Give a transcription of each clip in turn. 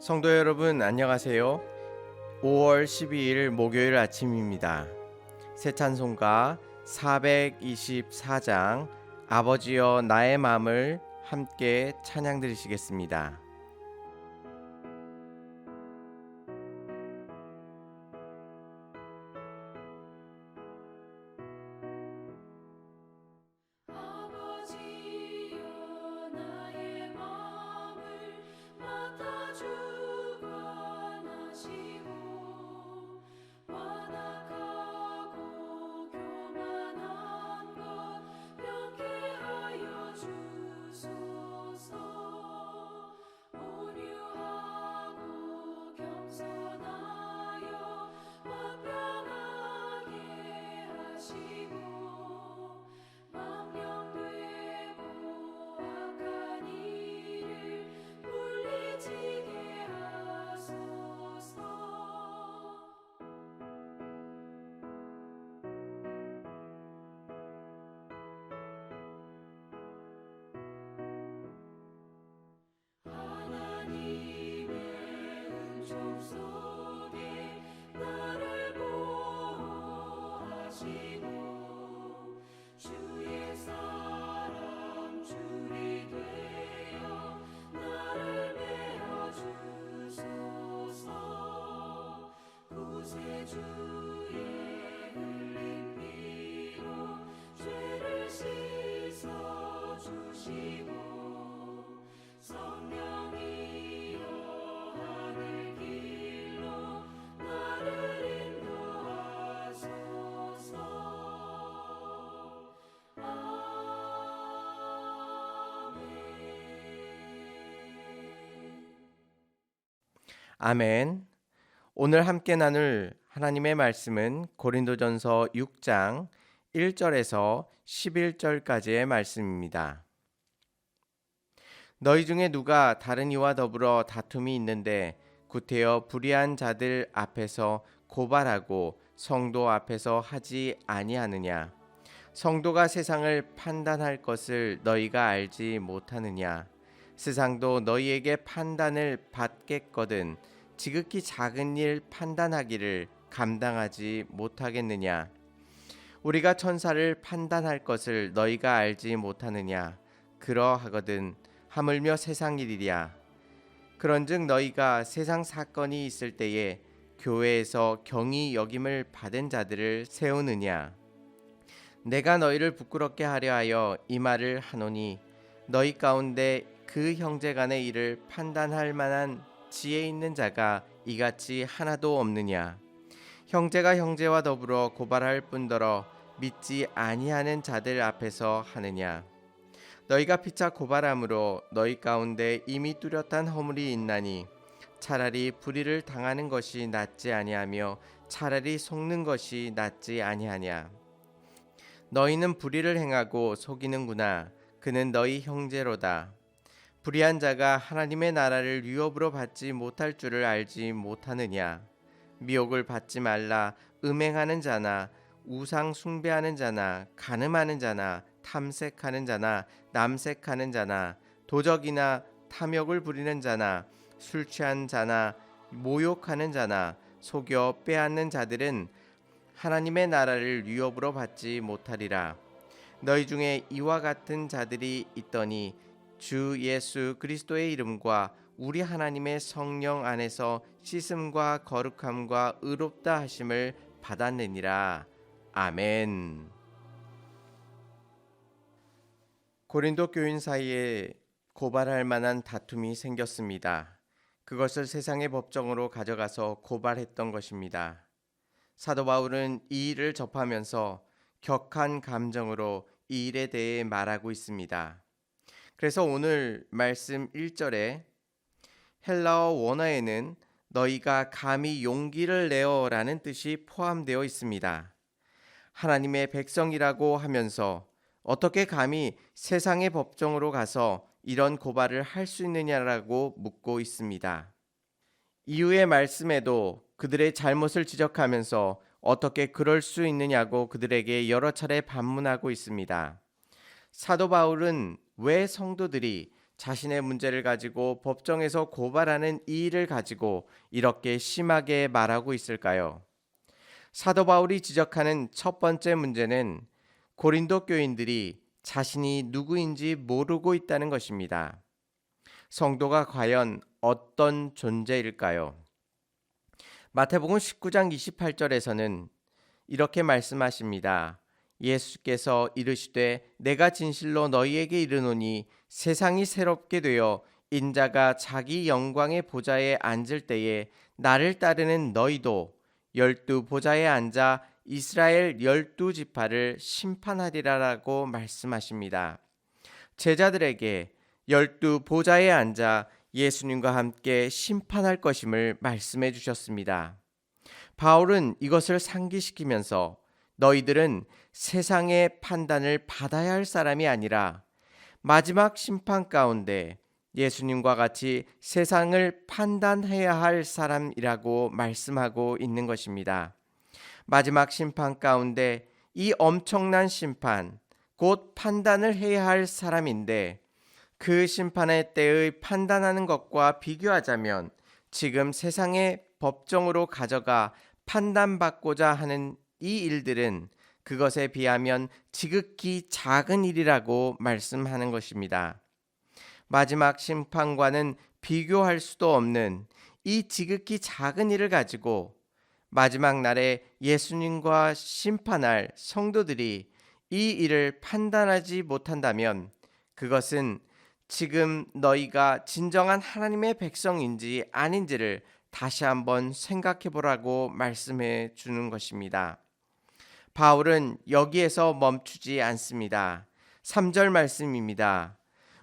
성도 여러분 안녕하세요. 5월 12일 목요일 아침입니다. 새 찬송가 424장 아버지여 나의 마음을 함께 찬양 드리시겠습니다. 아멘. 오늘 함께 나눌 하나님의 말씀은 고린도전서 6장 1절에서 11절까지의 말씀입니다. 너희 중에 누가 다른 이와 더불어 다툼이 있는데 구태여 불의한 자들 앞에서 고발하고 성도 앞에서 하지 아니하느냐? 성도가 세상을 판단할 것을 너희가 알지 못하느냐? 세상도 너희에게 판단을 받겠거든 지극히 작은 일 판단하기를 감당하지 못하겠느냐? 우리가 천사를 판단할 것을 너희가 알지 못하느냐? 그러하거든 하물며 세상 일이랴. 그런즉 너희가 세상 사건이 있을 때에 교회에서 경히 여김을 받은 자들을 세우느냐? 내가 너희를 부끄럽게 하려 하여 이 말을 하노니 너희 가운데 그 형제간의 일을 판단할 만한 지혜 있는 자가 이같이 하나도 없느냐? 형제가 형제와 더불어 고발할 뿐더러 믿지 아니하는 자들 앞에서 하느냐? 너희가 피차 고발함으로 너희 가운데 이미 뚜렷한 허물이 있나니 차라리 불의를 당하는 것이 낫지 아니하며 차라리 속는 것이 낫지 아니하냐? 너희는 불의를 행하고 속이는구나. 그는 너희 형제로다. 불의한 자가 하나님의 나라를 유업으로 받지 못할 줄을 알지 못하느냐? 미혹을 받지 말라. 음행하는 자나 우상 숭배하는 자나 간음하는 자나 탐색하는 자나 남색하는 자나 도적이나 탐욕을 부리는 자나 술 취한 자나 모욕하는 자나 속여 빼앗는 자들은 하나님의 나라를 유업으로 받지 못하리라. 너희 중에 이와 같은 자들이 있더니 주 예수 그리스도의 이름과 우리 하나님의 성령 안에서 씻음과 거룩함과 의롭다 하심을 받았느니라. 아멘. 고린도 교인 사이에 고발할 만한 다툼이 생겼습니다. 그것을 세상의 법정으로 가져가서 고발했던 것입니다. 사도 바울은 이 일을 접하면서 격한 감정으로 이 일에 대해 말하고 있습니다. 그래서 오늘 말씀 1절에 헬라어 원어에는 너희가 감히 용기를 내어라는 뜻이 포함되어 있습니다. 하나님의 백성이라고 하면서 어떻게 감히 세상의 법정으로 가서 이런 고발을 할 수 있느냐라고 묻고 있습니다. 이후의 말씀에도 그들의 잘못을 지적하면서 어떻게 그럴 수 있느냐고 그들에게 여러 차례 반문하고 있습니다. 사도 바울은 왜 성도들이 자신의 문제를 가지고 법정에서 고발하는 이 일을 가지고 이렇게 심하게 말하고 있을까요? 사도 바울이 지적하는 첫 번째 문제는 고린도 교인들이 자신이 누구인지 모르고 있다는 것입니다. 성도가 과연 어떤 존재일까요? 마태복음 19장 28절에서는 이렇게 말씀하십니다. 예수께서 이르시되 내가 진실로 너희에게 이르노니 세상이 새롭게 되어 인자가 자기 영광의 보좌에 앉을 때에 나를 따르는 너희도 12보좌에 앉아 이스라엘 12지파를 심판하리라라고 말씀하십니다. 제자들에게 12보좌에 앉아 예수님과 함께 심판할 것임을 말씀해 주셨습니다. 바울은 이것을 상기시키면서 너희들은 세상의 판단을 받아야 할 사람이 아니라 마지막 심판 가운데 예수님과 같이 세상을 판단해야 할 사람이라고 말씀하고 있는 것입니다. 마지막 심판 가운데 이 엄청난 심판, 곧 판단을 해야 할 사람인데 그 심판의 때의 판단하는 것과 비교하자면 지금 세상의 법정으로 가져가 판단받고자 하는 이 일들은 그것에 비하면 지극히 작은 일이라고 말씀하는 것입니다. 마지막 심판과는 비교할 수도 없는 이 지극히 작은 일을 가지고 마지막 날에 예수님과 심판할 성도들이 이 일을 판단하지 못한다면 그것은 지금 너희가 진정한 하나님의 백성인지 아닌지를 다시 한번 생각해 보라고 말씀해 주는 것입니다. 바울은 여기에서 멈추지 않습니다. 3절 말씀입니다.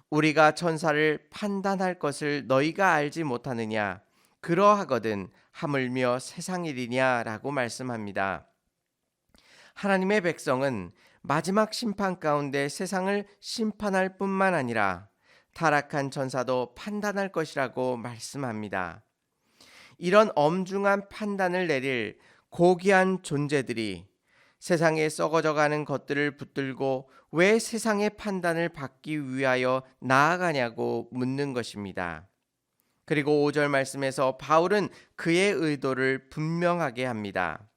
우리가 천사를 판단할 것을 너희가 알지 못하느냐? 그러하거든 하물며 세상일이냐라고 말씀합니다. 하나님의 백성은 마지막 심판 가운데 세상을 심판할 뿐만 아니라 타락한 천사도 판단할 것이라고 말씀합니다. 이런 엄중한 판단을 내릴 고귀한 존재들이 세상에 썩어져가는 것들을 붙들고 왜 세상의 판단을 받기 위하여 나아가냐고 묻는 것입니다. 그리고 5절 말씀에서 바울은 그의 의도를 분명하게 합니다.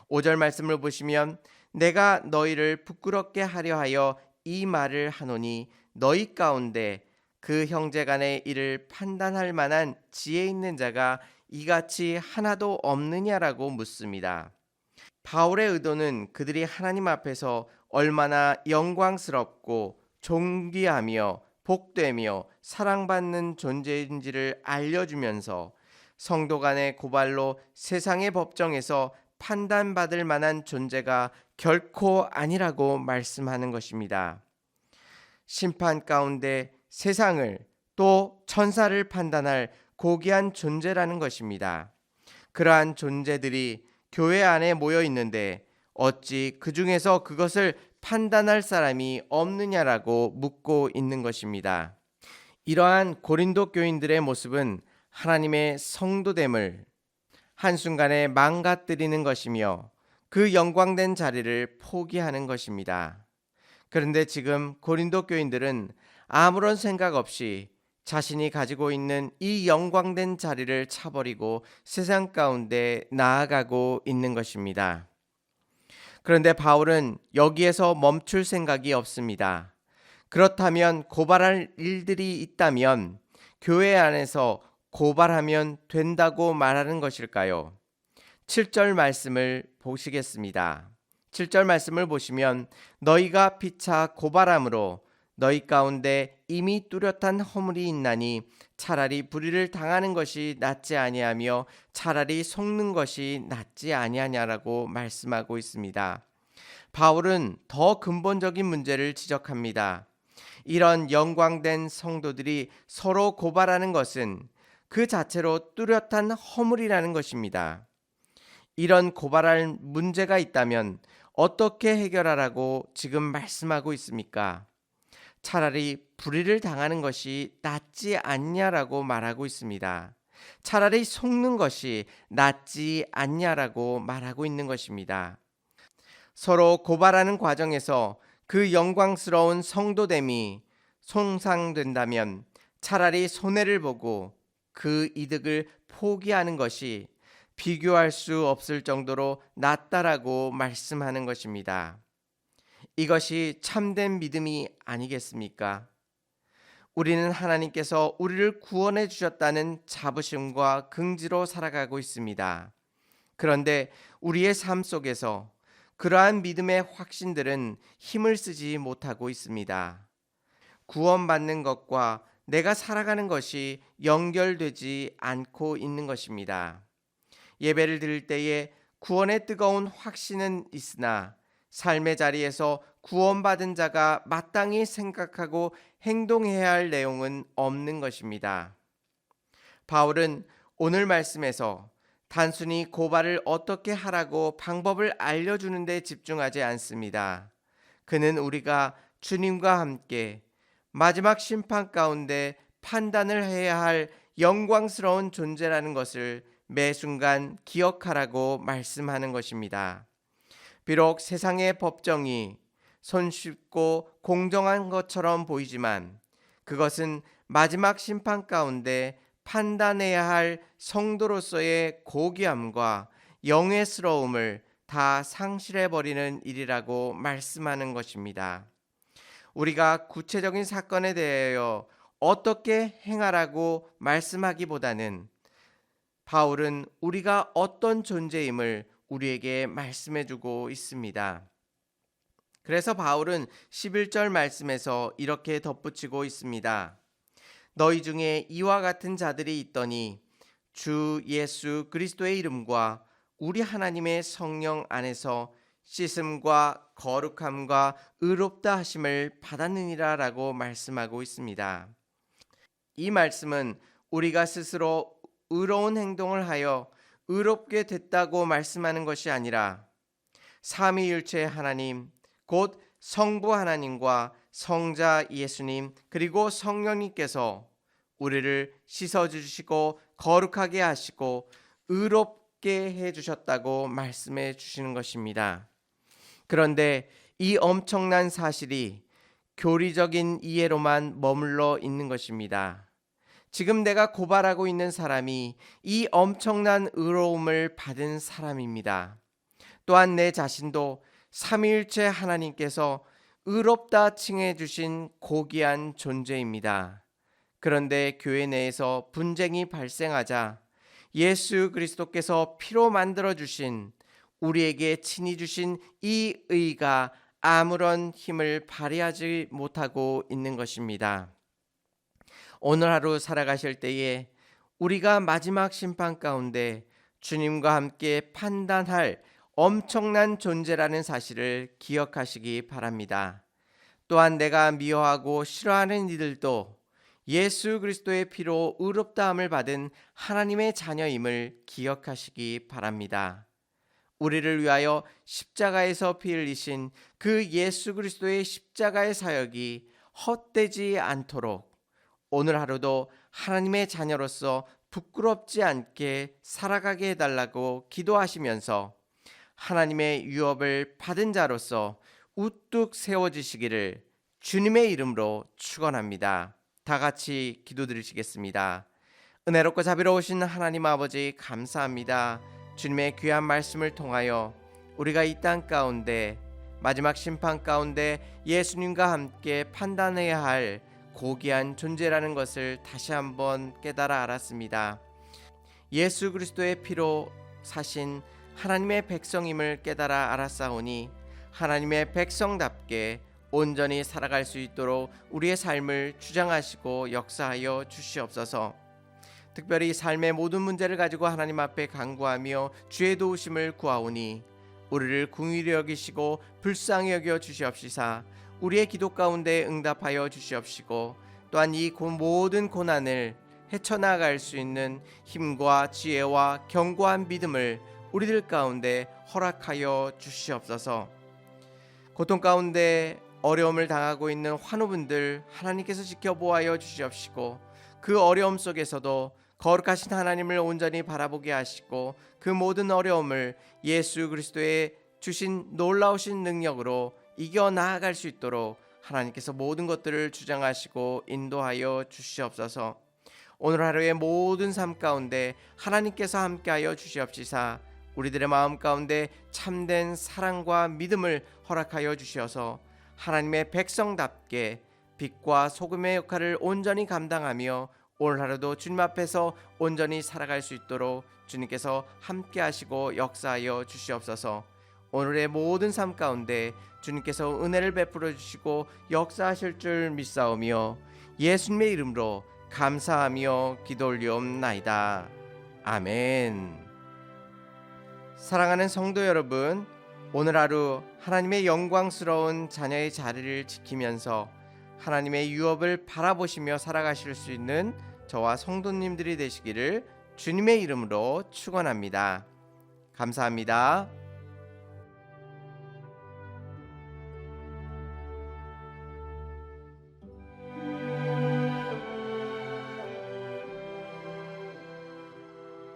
5절 말씀을 보시면 내가 너희를 부끄럽게 하려 하여 이 말을 하노니 너희 가운데 그 형제간의 일을 판단할 만한 지혜 있는 자가 이같이 하나도 없느냐라고 묻습니다. 바울의 의도는 그들이 하나님 앞에서 얼마나 영광스럽고 존귀하며 복되며 사랑받는 존재인지를 알려주면서 성도 간의 고발로 세상의 법정에서 판단받을 만한 존재가 결코 아니라고 말씀하는 것입니다. 심판 가운데 세상을 또 천사를 판단할 고귀한 존재라는 것입니다. 그러한 존재들이 교회 안에 모여 있는데 어찌 그 중에서 그것을 판단할 사람이 없느냐라고 묻고 있는 것입니다. 이러한 고린도 교인들의 모습은 하나님의 성도됨을 한순간에 망가뜨리는 것이며 그 영광된 자리를 포기하는 것입니다. 그런데 지금 고린도 교인들은 아무런 생각 없이 자신이 가지고 있는 이 영광된 자리를 차버리고 세상 가운데 나아가고 있는 것입니다. 그런데 바울은 여기에서 멈출 생각이 없습니다. 그렇다면 고발할 일들이 있다면 교회 안에서 고발하면 된다고 말하는 것일까요? 7절 말씀을 보시겠습니다. 7절 말씀을 보시면 너희가 피차 고발함으로 너희 가운데 이미 뚜렷한 허물이 있나니 차라리 불의를 당하는 것이 낫지 아니하며 차라리 속는 것이 낫지 아니하냐라고 말씀하고 있습니다. 바울은 더 근본적인 문제를 지적합니다. 이런 영광된 성도들이 서로 고발하는 것은 그 자체로 뚜렷한 허물이라는 것입니다. 이런 고발할 문제가 있다면 어떻게 해결하라고 지금 말씀하고 있습니까? 차라리 불의를 당하는 것이 낫지 않냐라고 말하고 있습니다. 차라리 속는 것이 낫지 않냐라고 말하고 있는 것입니다. 서로 고발하는 과정에서 그 영광스러운 성도됨이 손상된다면 차라리 손해를 보고 그 이득을 포기하는 것이 비교할 수 없을 정도로 낫다라고 말씀하는 것입니다. 이것이 참된 믿음이 아니겠습니까? 우리는 하나님께서 우리를 구원해 주셨다는 자부심과 긍지로 살아가고 있습니다. 그런데 우리의 삶 속에서 그러한 믿음의 확신들은 힘을 쓰지 못하고 있습니다. 구원받는 것과 내가 살아가는 것이 연결되지 않고 있는 것입니다. 예배를 드릴 때에 구원의 뜨거운 확신은 있으나 삶의 자리에서 구원받은 자가 마땅히 생각하고 행동해야 할 내용은 없는 것입니다. 바울은 오늘 말씀에서 단순히 고발을 어떻게 하라고 방법을 알려주는 데 집중하지 않습니다. 그는 우리가 주님과 함께 마지막 심판 가운데 판단을 해야 할 영광스러운 존재라는 것을 매 순간 기억하라고 말씀하는 것입니다. 비록 세상의 법정이 손쉽고 공정한 것처럼 보이지만 그것은 마지막 심판 가운데 판단해야 할 성도로서의 고귀함과 영예스러움을 다 상실해버리는 일이라고 말씀하는 것입니다. 우리가 구체적인 사건에 대하여 어떻게 행하라고 말씀하기보다는 바울은 우리가 어떤 존재임을 우리에게 말씀해 주고 있습니다. 그래서 바울은 11절 말씀에서 이렇게 덧붙이고 있습니다. 너희 중에 이와 같은 자들이 있더니 주 예수 그리스도의 이름과 우리 하나님의 성령 안에서 씻음과 거룩함과 의롭다 하심을 받았느니라 라고 말씀하고 있습니다. 이 말씀은 우리가 스스로 의로운 행동을 하여 의롭게 됐다고 말씀하는 것이 아니라 삼위일체 하나님 곧 성부 하나님과 성자 예수님 그리고 성령님께서 우리를 씻어주시고 거룩하게 하시고 의롭게 해주셨다고 말씀해 주시는 것입니다. 그런데 이 엄청난 사실이 교리적인 이해로만 머물러 있는 것입니다. 지금 내가 고발하고 있는 사람이 이 엄청난 의로움을 받은 사람입니다. 또한 내 자신도 삼위일체 하나님께서 의롭다 칭해 주신 고귀한 존재입니다. 그런데 교회 내에서 분쟁이 발생하자 예수 그리스도께서 피로 만들어 주신 우리에게 친히 주신 이 의가 아무런 힘을 발휘하지 못하고 있는 것입니다. 오늘 하루 살아가실 때에 우리가 마지막 심판 가운데 주님과 함께 판단할 엄청난 존재라는 사실을 기억하시기 바랍니다. 또한 내가 미워하고 싫어하는 이들도 예수 그리스도의 피로 의롭다함을 받은 하나님의 자녀임을 기억하시기 바랍니다. 우리를 위하여 십자가에서 피 흘리신 그 예수 그리스도의 십자가의 사역이 헛되지 않도록 오늘 하루도 하나님의 자녀로서 부끄럽지 않게 살아가게 해달라고 기도하시면서 하나님의 유업을 받은 자로서 우뚝 세워지시기를 주님의 이름으로 축원합니다. 다 같이 기도드리시겠습니다. 은혜롭고 자비로우신 하나님 아버지 감사합니다. 주님의 귀한 말씀을 통하여 우리가 이 땅 가운데 마지막 심판 가운데 예수님과 함께 판단해야 할 고귀한 존재라는 것을 다시 한번 깨달아 알았습니다. 예수 그리스도의 피로 사신 하나님의 백성임을 깨달아 알았사오니 하나님의 백성답게 온전히 살아갈 수 있도록 우리의 삶을 주장하시고 역사하여 주시옵소서. 특별히 삶의 모든 문제를 가지고 하나님 앞에 간구하며 주의 도우심을 구하오니 우리를 긍휼히 여기시고 불쌍히 여겨 주시옵시사 우리의 기도 가운데 응답하여 주시옵시고 또한 이 모든 고난을 헤쳐나갈 수 있는 힘과 지혜와 견고한 믿음을 우리들 가운데 허락하여 주시옵소서. 고통 가운데 어려움을 당하고 있는 환우분들 하나님께서 지켜보아여 주시옵시고 그 어려움 속에서도 거룩하신 하나님을 온전히 바라보게 하시고 그 모든 어려움을 예수 그리스도의 주신 놀라우신 능력으로 이겨 나아갈 수 있도록 하나님께서 모든 것들을 주장하시고 인도하여 주시옵소서. 오늘 하루의 모든 삶 가운데 하나님께서 함께하여 주시옵시사 우리들의 마음 가운데 참된 사랑과 믿음을 허락하여 주시어서 하나님의 백성답게 빛과 소금의 역할을 온전히 감당하며 오늘 하루도 주님 앞에서 온전히 살아갈 수 있도록 주님께서 함께 하시고 역사하여 주시옵소서. 오늘의 모든 삶 가운데 주님께서 은혜를 베풀어 주시고 역사하실 줄 믿사오며 예수님의 이름으로 감사하며 기도 올리옵나이다. 아멘. 사랑하는 성도 여러분, 오늘 하루 하나님의 영광스러운 자녀의 자리를 지키면서 하나님의 유업을 바라보시며 살아가실 수 있는 저와 성도님들이 되시기를 주님의 이름으로 축원합니다. 감사합니다.